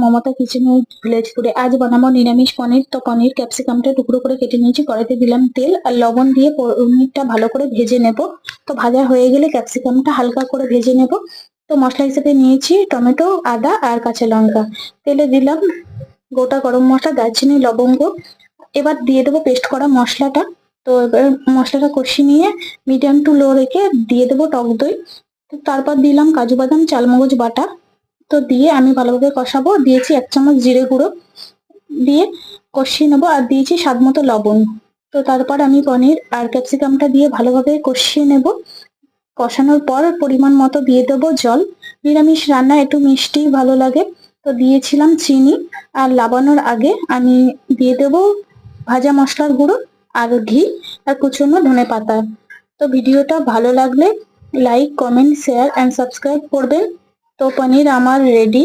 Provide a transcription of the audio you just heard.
Mamata kitchen with village ফুডে। আজ বানাবো নিরামিষ পনির। তো পনির ক্যাপসিকামটা টুকরো করে কেটে নিয়েছি, কড়াইতে দিলাম তেল আর লবণ দিয়ে পনিরটা ভালো করে ভেজে নেব। তো ভাজা হয়ে গেলে ক্যাপসিকামটা হালকা করে ভেজে নেব। তো মশলা হিসেবে নিয়েছি টমেটো, আদা আর কাঁচা লঙ্কা। তেলে দিলাম গোটা গরম মশলা, দারচিনি, লবঙ্গ। এবার দিয়ে দেবো পেস্ট করা মশলাটা। তো এবার মশলাটা কষিয়ে নিয়ে মিডিয়াম টু লো রেখে দিয়ে দেবো টক দই। তো তারপর দিলাম কাজু বাদাম, চালমগজ বাটা। তো দিয়ে আমি ভালোভাবে কষাবো। দিয়েছি 1 চামচ জিরে গুঁড়ো, দিয়ে কষিয়ে নেবো। আর দিয়েছি স্বাদ মতো লবণ। তো তারপর আমি পনির আর ক্যাপসিকামটা দিয়ে ভালোভাবে কষিয়ে নেব। কষানোর পর পরিমাণ মতো দিয়ে দেবো জল। নিরামিষ রান্না একটু মিষ্টি ভালো লাগে। তো দিয়েছিলাম চিনি। আর নাবানোর আগে আমি দিয়ে দেবো ভাজা মশলার গুঁড়ো আর ঘি আর কুচনো ধনেপাতা। তো ভিডিওটা ভালো লাগলে like, comment, share and subscribe করবেন। তো পনির আমার রেডি।